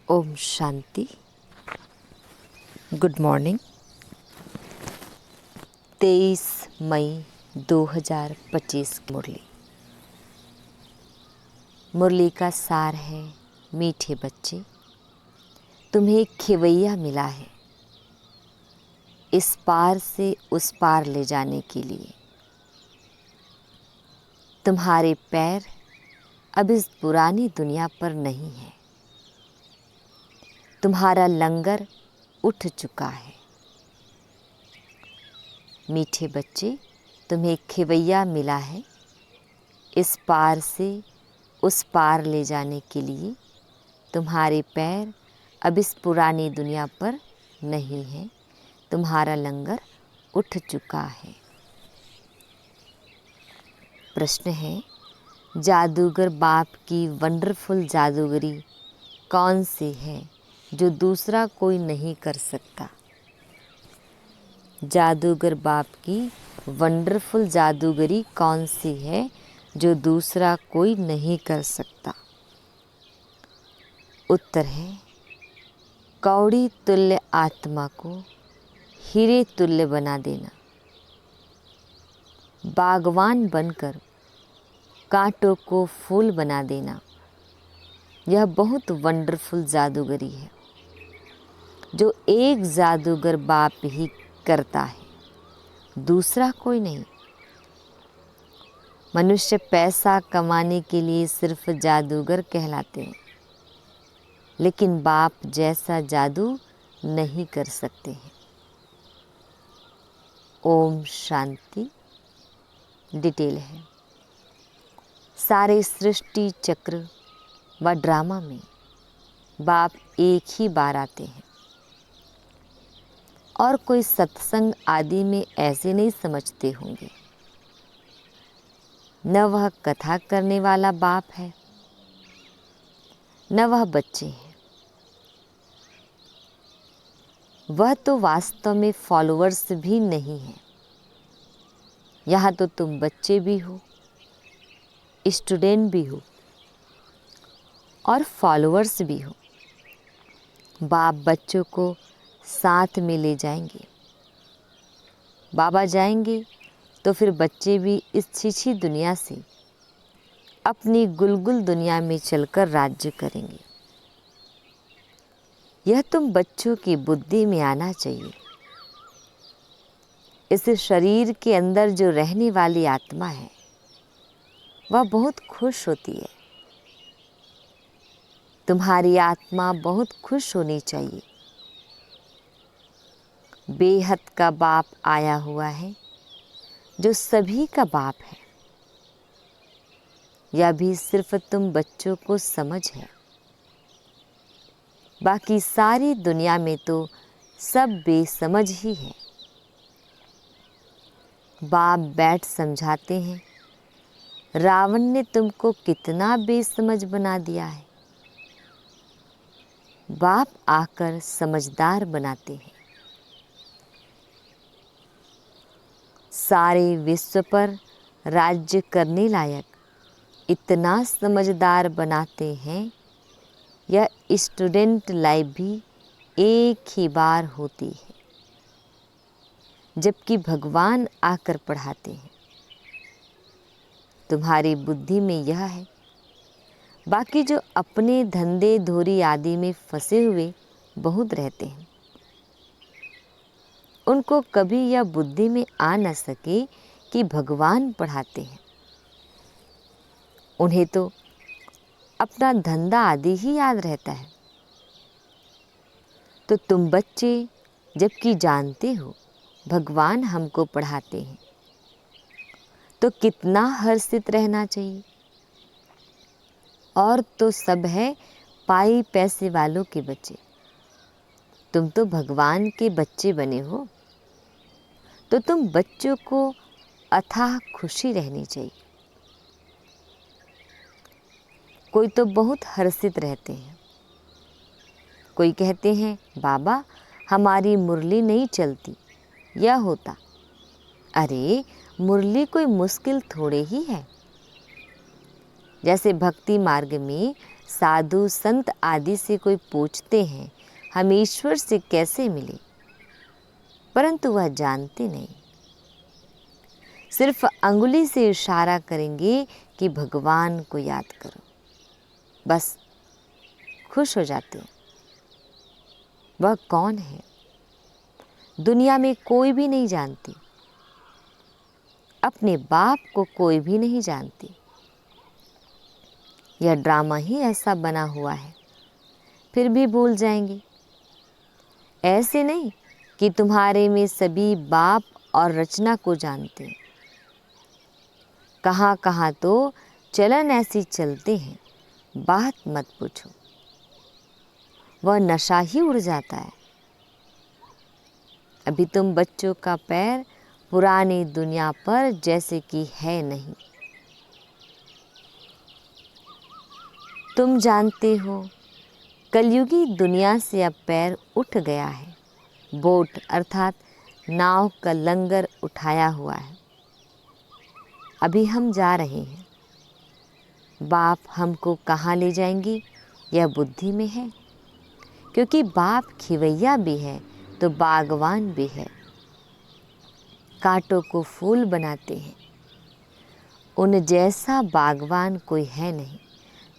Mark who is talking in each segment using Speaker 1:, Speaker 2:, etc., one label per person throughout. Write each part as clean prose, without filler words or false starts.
Speaker 1: Om Shanti. Good morning. 23 मई 2025 मुरली। मुरली का सार है, मीठे बच्चे, तुम्हें एक खेवैया मिला है इस पार से उस पार ले जाने के लिए। तुम्हारे पैर अब इस पुरानी दुनिया पर नहीं है। तुम्हारा लंगर उठ चुका है। मीठे बच्चे, तुम्हें एक खेवैया मिला है इस पार से उस पार ले जाने के लिए। तुम्हारे पैर अब इस पुरानी दुनिया पर नहीं है। तुम्हारा लंगर उठ चुका है। प्रश्न है, जादूगर बाप की वंडरफुल जादूगरी कौन सी है जो दूसरा कोई नहीं कर सकता? जादूगर बाप की वंडरफुल जादूगरी कौन सी है जो दूसरा कोई नहीं कर सकता? उत्तर है, कौड़ी तुल्य आत्मा को हीरे तुल्य बना देना। बागवान बनकर कांटों को फूल बना देना। यह बहुत वंडरफुल जादूगरी है जो एक जादूगर बाप ही करता है, दूसरा कोई नहीं। मनुष्य पैसा कमाने के लिए सिर्फ जादूगर कहलाते हैं, लेकिन बाप जैसा जादू नहीं कर सकते हैं। ओम शांति। डिटेल है, सारे सृष्टि चक्र व ड्रामा में बाप एक ही बार आते हैं और कोई सत्संग आदि में ऐसे नहीं समझते होंगे। न वह कथा करने वाला बाप है, न वह बच्चे हैं। वह तो वास्तव में फॉलोअर्स भी नहीं है। यहाँ तो तुम बच्चे भी हो, स्टूडेंट भी हो और फॉलोअर्स भी हो। बाप बच्चों को साथ में ले जाएंगे। बाबा जाएंगे तो फिर बच्चे भी इस छिछी दुनिया से अपनी गुलगुल दुनिया में चलकर राज्य करेंगे। यह तुम बच्चों की बुद्धि में आना चाहिए। इस शरीर के अंदर जो रहने वाली आत्मा है वह बहुत खुश होती है। तुम्हारी आत्मा बहुत खुश होनी चाहिए। बेहद का बाप आया हुआ है जो सभी का बाप है। यह भी सिर्फ तुम बच्चों को समझ है। बाकी सारी दुनिया में तो सब बेसमझ ही है। बाप बैठ समझाते हैं, रावण ने तुमको कितना बेसमझ बना दिया है। बाप आकर समझदार बनाते हैं। सारे विश्व पर राज्य करने लायक इतना समझदार बनाते हैं। यह स्टूडेंट लाइफ भी एक ही बार होती है, जबकि भगवान आकर पढ़ाते हैं। तुम्हारी बुद्धि में यह है। बाकी जो अपने धंधे धोरी आदि में फंसे हुए बहुत रहते हैं, उनको कभी यह बुद्धि में आ न सके कि भगवान पढ़ाते हैं। उन्हें तो अपना धंधा आदि ही याद रहता है। तो तुम बच्चे जबकि जानते हो भगवान हमको पढ़ाते हैं, तो कितना हर्षित रहना चाहिए। और तो सब है पाई पैसे वालों के बच्चे। तुम तो भगवान के बच्चे बने हो, तो तुम बच्चों को अथाह खुशी रहनी चाहिए। कोई तो बहुत हर्षित रहते हैं। कोई कहते हैं, बाबा हमारी मुरली नहीं चलती, यह होता। अरे मुरली कोई मुश्किल थोड़े ही है। जैसे भक्ति मार्ग में साधु संत आदि से कोई पूछते हैं हम ईश्वर से कैसे मिले, परंतु वह जानते नहीं। सिर्फ अंगुली से इशारा करेंगे कि भगवान को याद करो, बस खुश हो जाते हैं। वह कौन है दुनिया में कोई भी नहीं जानती, अपने बाप को कोई भी नहीं जानती। यह ड्रामा ही ऐसा बना हुआ है, फिर भी भूल जाएंगे। ऐसे नहीं कि तुम्हारे में सभी बाप और रचना को जानते हैं। कहाँ कहाँ तो चलन ऐसी चलते हैं, बात मत पूछो, वह नशा ही उड़ जाता है। अभी तुम बच्चों का पैर पुरानी दुनिया पर जैसे कि है नहीं। तुम जानते हो कलयुगी दुनिया से अब पैर उठ गया है। बोट अर्थात नाव का लंगर उठाया हुआ है। अभी हम जा रहे हैं। बाप हमको कहाँ ले जाएंगी यह बुद्धि में है, क्योंकि बाप खिवैया भी है तो बागवान भी है। कांटों को फूल बनाते हैं। उन जैसा बागवान कोई है नहीं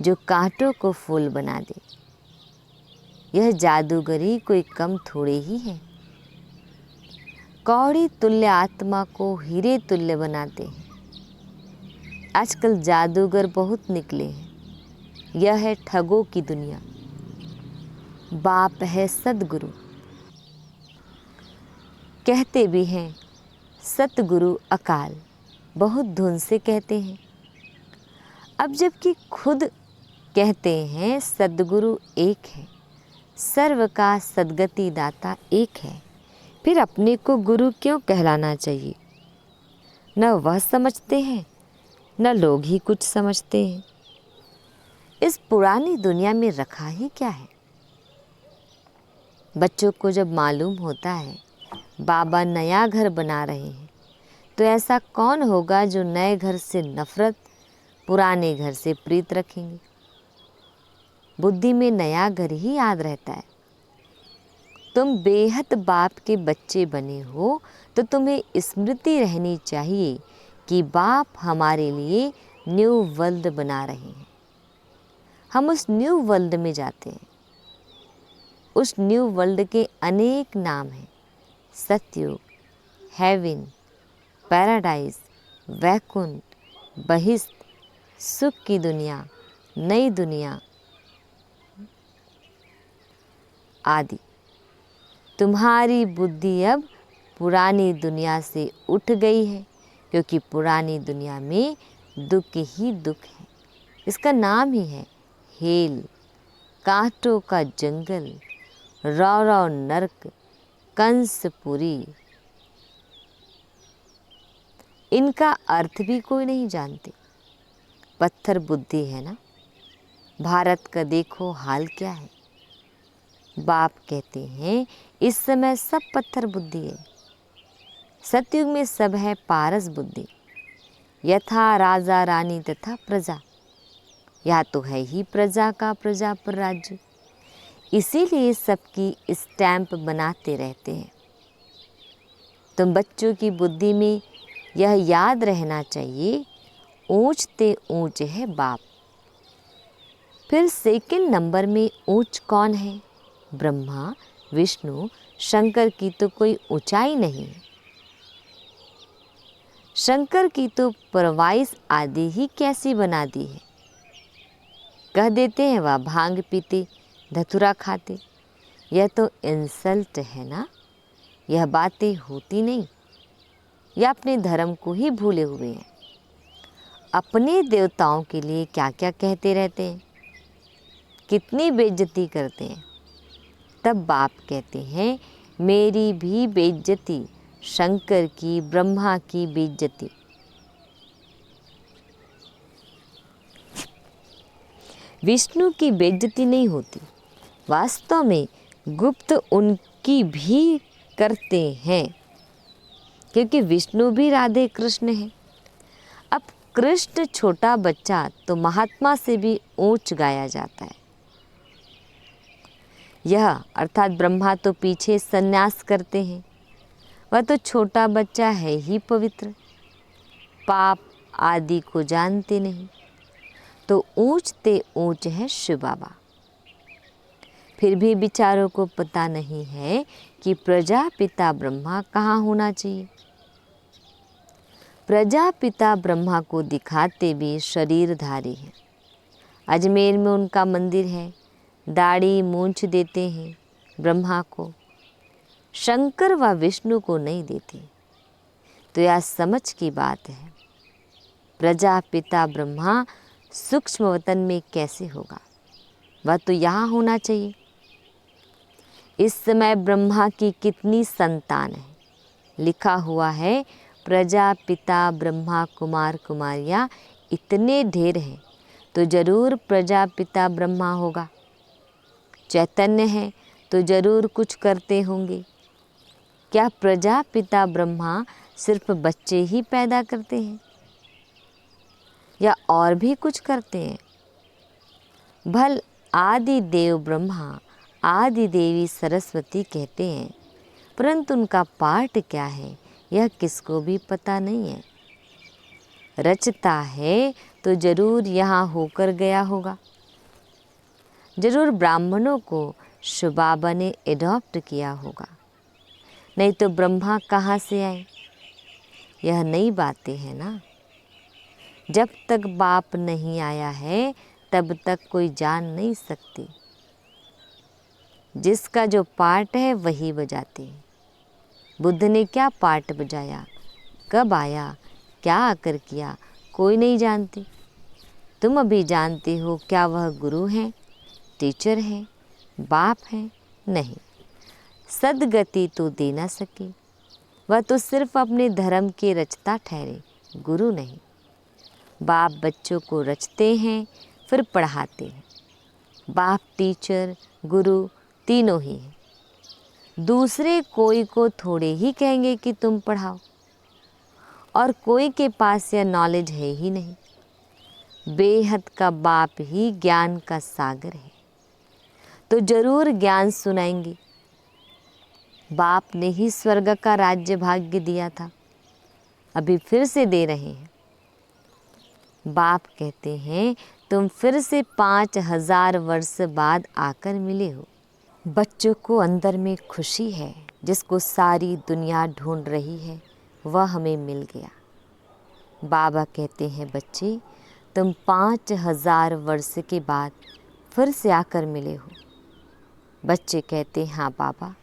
Speaker 1: जो कांटों को फूल बना दे। यह जादूगरी कोई कम थोड़े ही है। कौड़ी तुल्य आत्मा को हीरे तुल्य बनाते हैं। आजकल जादूगर बहुत निकले हैं। यह है ठगों की दुनिया। बाप है सद्गुरु, कहते भी हैं सतगुरु अकाल, बहुत धुन से कहते हैं। अब जबकि खुद कहते हैं सद्गुरु एक है, सर्व का सद्गति दाता एक है, फिर अपने को गुरु क्यों कहलाना चाहिए? न वह समझते हैं न लोग ही कुछ समझते हैं। इस पुरानी दुनिया में रखा ही क्या है? बच्चों को जब मालूम होता है बाबा नया घर बना रहे हैं, तो ऐसा कौन होगा जो नए घर से नफरत, पुराने घर से प्रीत रखेंगे? बुद्धि में नया घर ही याद रहता है। तुम बेहद बाप के बच्चे बने हो तो तुम्हें स्मृति रहनी चाहिए कि बाप हमारे लिए न्यू वर्ल्ड बना रहे हैं। हम उस न्यू वर्ल्ड में जाते हैं। उस न्यू वर्ल्ड के अनेक नाम हैं। सतयुग, हेवन, पैराडाइज, वैकुंठ, बहिष्ठ, सुख की दुनिया, नई दुनिया आदि। तुम्हारी बुद्धि अब पुरानी दुनिया से उठ गई है, क्योंकि पुरानी दुनिया में दुख ही दुख है। इसका नाम ही है हेल, कांटों का जंगल, रौरव नरक, कंसपुरी। इनका अर्थ भी कोई नहीं जानते। पत्थर बुद्धि है ना। भारत का देखो हाल क्या है। बाप कहते हैं इस समय सब पत्थर बुद्धि है। सतयुग में सब है पारस बुद्धि। यथा राजा रानी तथा प्रजा, या तो है ही प्रजा का प्रजा पर राज्य। इसीलिए सबकी स्टैंप बनाते रहते हैं। तुम बच्चों की बुद्धि में यह याद रहना चाहिए, ऊंचते ऊंच है बाप। फिर सेकंड नंबर में ऊंच कौन है? ब्रह्मा, विष्णु, शंकर की तो कोई ऊंचाई नहीं है। शंकर की तो परवाइस आदि ही कैसी बना दी है। कह देते हैं वह भांग पीते, धतूरा खाते। यह तो इंसल्ट है ना। यह बातें होती नहीं। यह अपने धर्म को ही भूले हुए हैं। अपने देवताओं के लिए क्या क्या कहते रहते हैं, कितनी बेइज्जती करते हैं। तब बाप कहते हैं मेरी भी बेइज्जती, शंकर की, ब्रह्मा की बेइज्जती। विष्णु की बेइज्जती नहीं होती। वास्तव में गुप्त उनकी भी करते हैं, क्योंकि विष्णु भी राधे कृष्ण हैं। अब उत्कृष्ट छोटा बच्चा तो महात्मा से भी ऊंच गाया जाता है। यह अर्थात ब्रह्मा तो पीछे संन्यास करते हैं, वह तो छोटा बच्चा है ही पवित्र, पाप आदि को जानते नहीं, तो ऊंचते ऊंच है शिव बाबा। फिर भी बिचारों को पता नहीं है प्रजापिता ब्रह्मा कहाँ होना चाहिए। प्रजापिता ब्रह्मा को दिखाते भी शरीरधारी हैं। अजमेर में उनका मंदिर है, दाढ़ी मूंछ देते हैं ब्रह्मा को, शंकर व विष्णु को नहीं देते। तो यह समझ की बात है, प्रजापिता ब्रह्मा सूक्ष्म वतन में कैसे होगा, वह तो यहाँ होना चाहिए। इस समय ब्रह्मा की कितनी संतान है, लिखा हुआ है प्रजापिता ब्रह्मा कुमार कुमारियाँ इतने ढेर हैं, तो जरूर प्रजापिता ब्रह्मा होगा। चैतन्य है तो जरूर कुछ करते होंगे। क्या प्रजापिता ब्रह्मा सिर्फ बच्चे ही पैदा करते हैं या और भी कुछ करते हैं? भल आदि देव ब्रह्मा आदि देवी सरस्वती कहते हैं, परंतु उनका पाठ क्या है यह किसको भी पता नहीं है। रचता है तो जरूर यहाँ होकर गया होगा। जरूर ब्राह्मणों को शिव बाबा ने एडॉप्ट किया होगा, नहीं तो ब्रह्मा कहाँ से आए। यह नई बातें हैं ना। जब तक बाप नहीं आया है तब तक कोई जान नहीं सकती। जिसका जो पार्ट है वही बजाते हैं। बुद्ध ने क्या पार्ट बजाया, कब आया, क्या आकर किया, कोई नहीं जानते। तुम अभी जानते हो क्या वह गुरु हैं, टीचर हैं, बाप हैं? नहीं, सदगति तो दे ना सके। वह तो सिर्फ अपने धर्म के रचता ठहरे, गुरु नहीं। बाप बच्चों को रचते हैं फिर पढ़ाते हैं। बाप टीचर गुरु तीनों ही हैं। दूसरे कोई को थोड़े ही कहेंगे कि तुम पढ़ाओ, और कोई के पास यह नॉलेज है ही नहीं। बेहद का बाप ही ज्ञान का सागर है, तो जरूर ज्ञान सुनाएंगे। बाप ने ही स्वर्ग का राज्य भाग्य दिया था, अभी फिर से दे रहे हैं। बाप कहते हैं तुम फिर से 5000 वर्ष बाद आकर मिले हो। बच्चों को अंदर में खुशी है, जिसको सारी दुनिया ढूंढ रही है वह हमें मिल गया। बाबा कहते हैं बच्चे तुम 5000 वर्ष के बाद फिर से आकर मिले हो। बच्चे कहते हैं हाँ बाबा,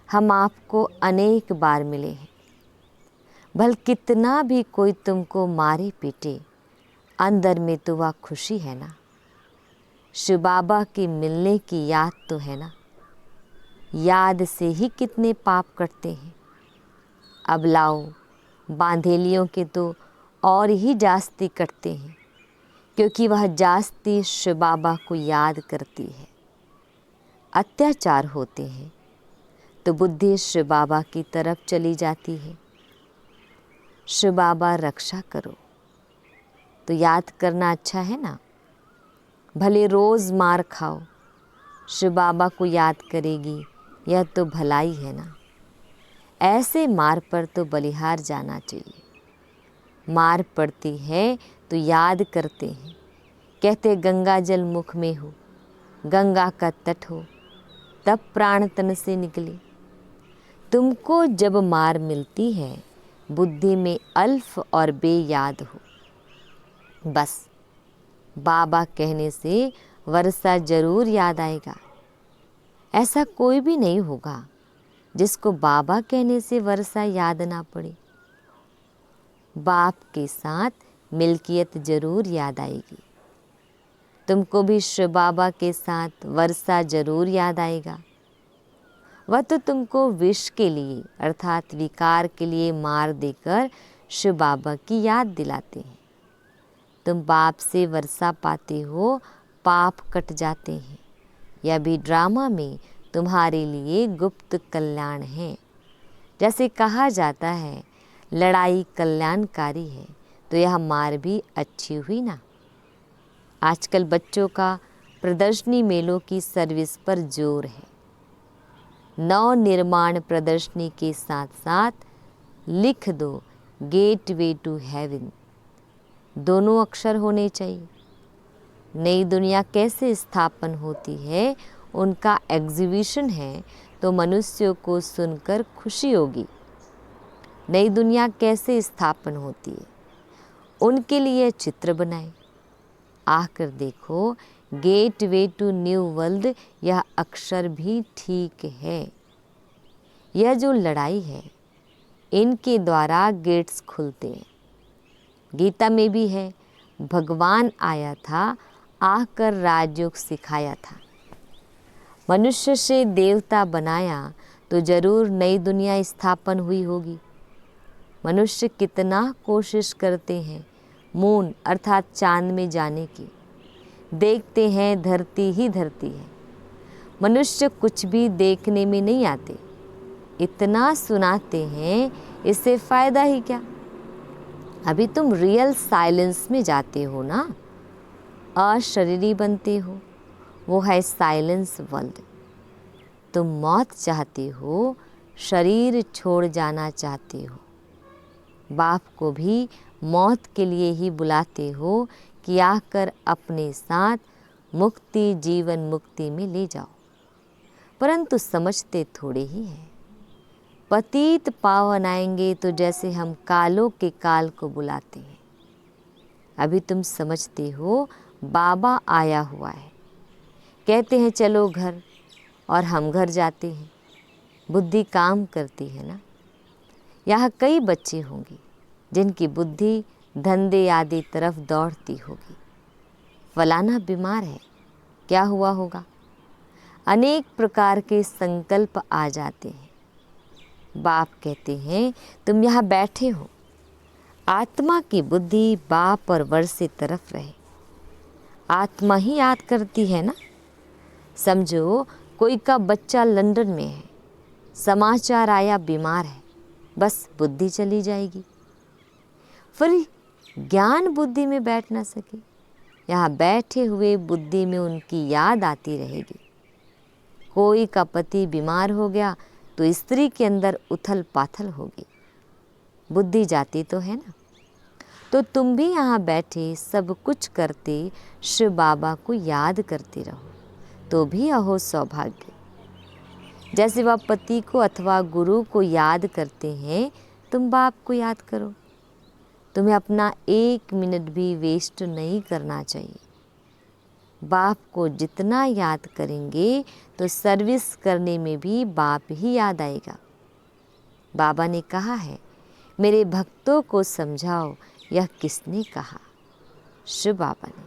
Speaker 1: हम आपको अनेक बार मिले हैं। भल कितना भी कोई तुमको मारे पीटे, अंदर में तो वह खुशी है ना। शिव बाबा के मिलने की याद तो है ना। याद से ही कितने पाप कटते हैं। अब लाओ, बांधेलियों के तो और ही जास्ती कटते हैं, क्योंकि वह जास्ती शिव बाबा को याद करती है। अत्याचार होते हैं तो बुद्धि शिव बाबा की तरफ चली जाती है। शिव बाबा रक्षा करो, तो याद करना अच्छा है ना। भले रोज़ मार खाओ, शिव बाबा को याद करेगी, यह तो भलाई है ना। ऐसे मार पर तो बलिहार जाना चाहिए। मार पड़ती है तो याद करते हैं, कहते गंगा जल मुख में हो, गंगा का तट हो, तब प्राण तन से निकले। तुमको जब मार मिलती है, बुद्धि में अल्फ और बेयाद हो। बस बाबा कहने से वर्षा जरूर याद आएगा। ऐसा कोई भी नहीं होगा जिसको बाबा कहने से वर्षा याद ना पड़े। बाप के साथ मिल्कियत जरूर याद आएगी। तुमको भी शिव बाबा के साथ वर्षा जरूर याद आएगा। वह तो तुमको विष के लिए अर्थात विकार के लिए मार देकर शिव बाबा की याद दिलाते हैं। तुम बाप से वर्षा पाते हो, पाप कट जाते हैं। यह भी ड्रामा में तुम्हारे लिए गुप्त कल्याण है। जैसे कहा जाता है लड़ाई कल्याणकारी है, तो यह मार भी अच्छी हुई ना। आजकल बच्चों का प्रदर्शनी मेलों की सर्विस पर जोर है। नव निर्माण प्रदर्शनी के साथ साथ लिख दो गेटवे टू हेवन, दोनों अक्षर होने चाहिए। नई दुनिया कैसे स्थापन होती है उनका एग्जीबिशन है, तो मनुष्यों को सुनकर खुशी होगी। नई दुनिया कैसे स्थापन होती है उनके लिए चित्र बनाएं। आकर देखो गेटवे टू न्यू वर्ल्ड, यह अक्षर भी ठीक है। यह जो लड़ाई है इनके द्वारा गेट्स खुलते हैं। गीता में भी है, भगवान आया था आकर राजयोग सिखाया था। मनुष्य से देवता बनाया तो जरूर नई दुनिया स्थापन हुई होगी। मनुष्य कितना कोशिश करते हैं मून अर्थात चांद में जाने की, देखते हैं धरती ही धरती है। मनुष्य कुछ भी देखने में नहीं आते, इतना सुनाते हैं, इससे फायदा ही क्या। अभी तुम रियल साइलेंस में जाते हो ना, अशरीरी बनते हो, वो है साइलेंस वर्ल्ड। तुम मौत चाहते हो, शरीर छोड़ जाना चाहते हो। बाप को भी मौत के लिए ही बुलाते हो कि आकर अपने साथ मुक्ति जीवन मुक्ति में ले जाओ, परंतु समझते थोड़े ही हैं। पतित पावन आएंगे तो जैसे हम कालों के काल को बुलाते हैं। अभी तुम समझते हो बाबा आया हुआ है, कहते हैं चलो घर, और हम घर जाते हैं। बुद्धि काम करती है ना। यहाँ कई बच्चे होंगे जिनकी बुद्धि धंधे आदि तरफ दौड़ती होगी। फलाना बीमार है, क्या हुआ होगा। अनेक प्रकार के संकल्प आ जाते हैं। बाप कहते हैं तुम यहाँ बैठे हो, आत्मा की बुद्धि बाप और वर से तरफ रहे। आत्मा ही याद करती है ना। समझो कोई का बच्चा लंदन में है, समाचार आया बीमार है, बस बुद्धि चली जाएगी, फिर ज्ञान बुद्धि में बैठ ना सके। यहाँ बैठे हुए बुद्धि में उनकी याद आती रहेगी। कोई का पति बीमार हो गया तो स्त्री के अंदर उथल पाथल होगी, बुद्धि जाती तो है ना। तो तुम भी यहाँ बैठे सब कुछ करते शिव बाबा को याद करते रहो, तो भी अहो सौभाग्य। जैसे वह पति को अथवा गुरु को याद करते हैं, तुम बाप को याद करो। तुम्हें अपना 1 मिनट भी वेस्ट नहीं करना चाहिए। बाप को जितना याद करेंगे तो सर्विस करने में भी बाप ही याद आएगा। बाबा ने कहा है मेरे भक्तों को समझाओ, यह किसने कहा? शिव बाबा ने।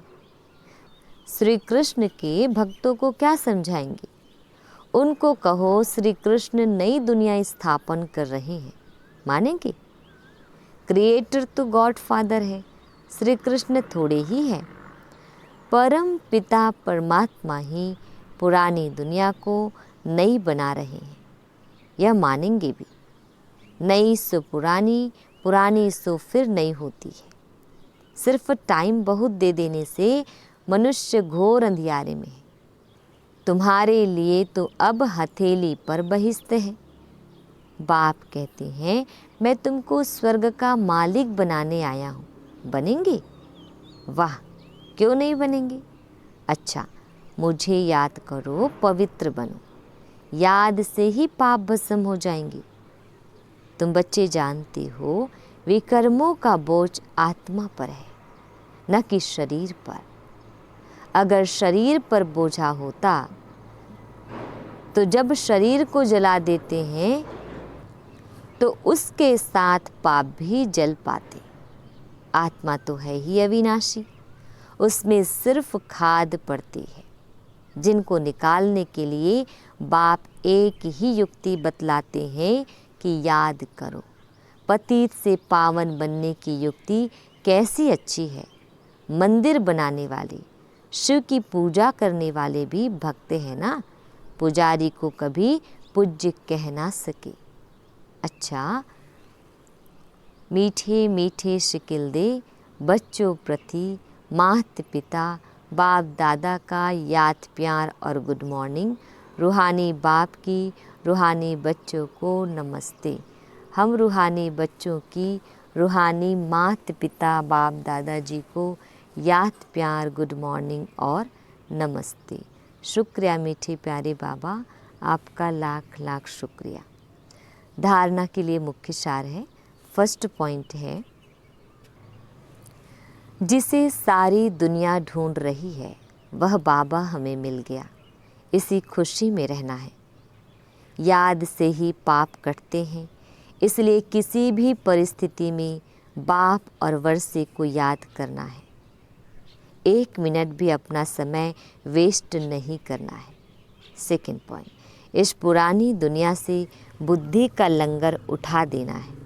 Speaker 1: श्री कृष्ण के भक्तों को क्या समझाएंगे? उनको कहो श्री कृष्ण नई दुनिया स्थापन कर रहे हैं, मानेंगे? क्रिएटर तो गॉड फादर है, श्री कृष्ण थोड़े ही है। परम पिता परमात्मा ही पुरानी दुनिया को नई बना रहे हैं, यह मानेंगे भी। नई सो पुरानी, पुरानी सो फिर नई होती है। सिर्फ टाइम बहुत दे देने से मनुष्य घोर अंधियारे में है। तुम्हारे लिए तो अब हथेली पर बहिष्ठ है। बाप कहते हैं मैं तुमको स्वर्ग का मालिक बनाने आया हूँ, बनेंगे? वाह, क्यों नहीं बनेंगे। अच्छा, मुझे याद करो, पवित्र बनो, याद से ही पाप भस्म हो जाएंगे। तुम बच्चे जानते हो विकर्मों का बोझ आत्मा पर है, न कि शरीर पर। अगर शरीर पर बोझा होता तो जब शरीर को जला देते हैं तो उसके साथ पाप भी जल पाते। आत्मा तो है ही अविनाशी, उसमें सिर्फ खाद पड़ती है, जिनको निकालने के लिए बाप एक ही युक्ति बतलाते हैं कि याद करो। पतित से पावन बनने की युक्ति कैसी अच्छी है। मंदिर बनाने वाले, शिव की पूजा करने वाले भी भक्त हैं ना, पुजारी को कभी पूज्य कह ना सके। अच्छा, मीठे मीठे शिकिल दे बच्चों प्रति माता पिता बाप दादा का याद प्यार और गुड मॉर्निंग। रूहानी बाप की रूहानी बच्चों को नमस्ते। हम रूहानी बच्चों की रूहानी माता पिता बाप दादाजी को याद प्यार गुड मॉर्निंग और नमस्ते। शुक्रिया मीठे प्यारे बाबा, आपका लाख लाख शुक्रिया। धारणा के लिए मुख्य सार है। फर्स्ट पॉइंट है, जिसे सारी दुनिया ढूंढ रही है वह बाबा हमें मिल गया, इसी खुशी में रहना है। याद से ही पाप कटते हैं, इसलिए किसी भी परिस्थिति में बाप और वर्षे को याद करना है। 1 मिनट भी अपना समय वेस्ट नहीं करना है। सेकंड पॉइंट, इस पुरानी दुनिया से बुद्धि का लंगर उठा देना है।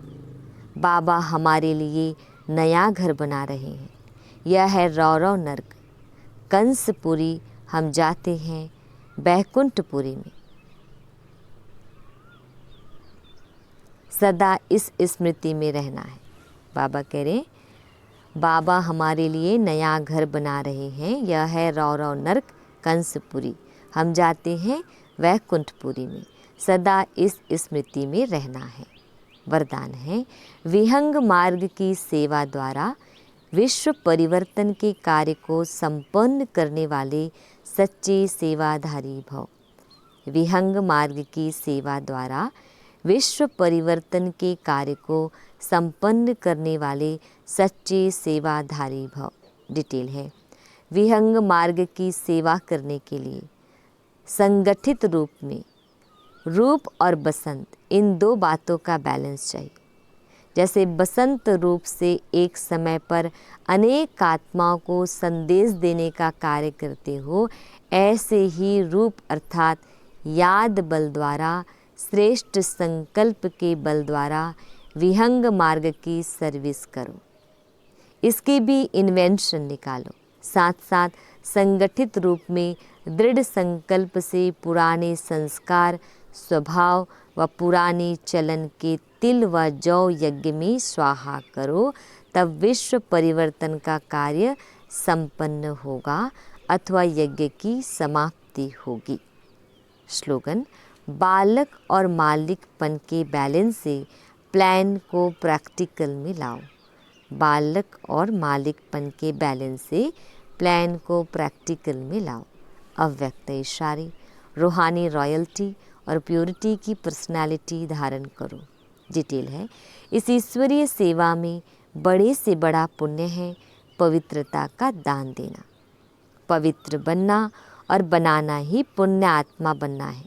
Speaker 1: बाबा हमारे लिए नया घर बना रहे हैं। यह है रौरव नर्क, कंसपुरी। हम जाते हैं बैकुंठपुरी में। सदा इस स्मृति में रहना है। बाबा कह रहे हैं, बाबा हमारे लिए नया घर बना रहे हैं। यह है रौरव नर्क कंसपुरी। हम जाते हैं वैकुंठपुरी में। सदा इस स्मृति में रहना है। वरदान है, विहंग मार्ग की सेवा द्वारा विश्व परिवर्तन के कार्य को संपन्न करने वाले सच्चे सेवाधारी भव। विहंग मार्ग की सेवा द्वारा विश्व परिवर्तन के कार्य को संपन्न करने वाले सच्चे सेवाधारी भव। डिटेल है, विहंग मार्ग की सेवा करने के लिए संगठित रूप में रूप और बसंत, इन 2 बातों का बैलेंस चाहिए। जैसे बसंत रूप से एक समय पर अनेक आत्माओं को संदेश देने का कार्य करते हो, ऐसे ही रूप अर्थात याद बल द्वारा, श्रेष्ठ संकल्प के बल द्वारा विहंग मार्ग की सर्विस करो। इसकी भी इन्वेंशन निकालो। साथ साथ संगठित रूप में दृढ़ संकल्प से पुराने संस्कार, स्वभाव व पुराने चलन के तिल व जौ यज्ञ में स्वाहा करो। तब विश्व परिवर्तन का कार्य संपन्न होगा अथवा यज्ञ की समाप्ति होगी। स्लोगन, बालक और मालिकपन के बैलेंस से प्लान को प्रैक्टिकल में लाओ। बालक और मालिकपन के बैलेंस से प्लान को प्रैक्टिकल में लाओ। अव्यक्त इशारे, रूहानी रॉयल्टी और प्योरिटी की पर्सनालिटी धारण करो। डिटेल है, इस ईश्वरीय सेवा में बड़े से बड़ा पुण्य है पवित्रता का दान देना। पवित्र बनना और बनाना ही पुण्य आत्मा बनना है,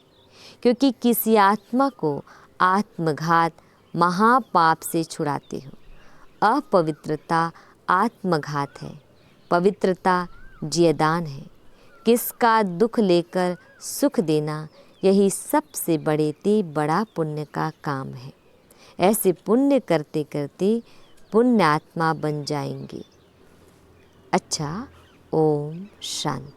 Speaker 1: क्योंकि किसी आत्मा को आत्मघात महापाप से छुड़ाते हो। अपवित्रता आत्मघात है, पवित्रता जियदान है। किसका दुख लेकर सुख देना, यही सबसे बड़ा पुण्य का काम है। ऐसे पुण्य करते करते पुण्य आत्मा बन जाएंगे। अच्छा, ओम शांति।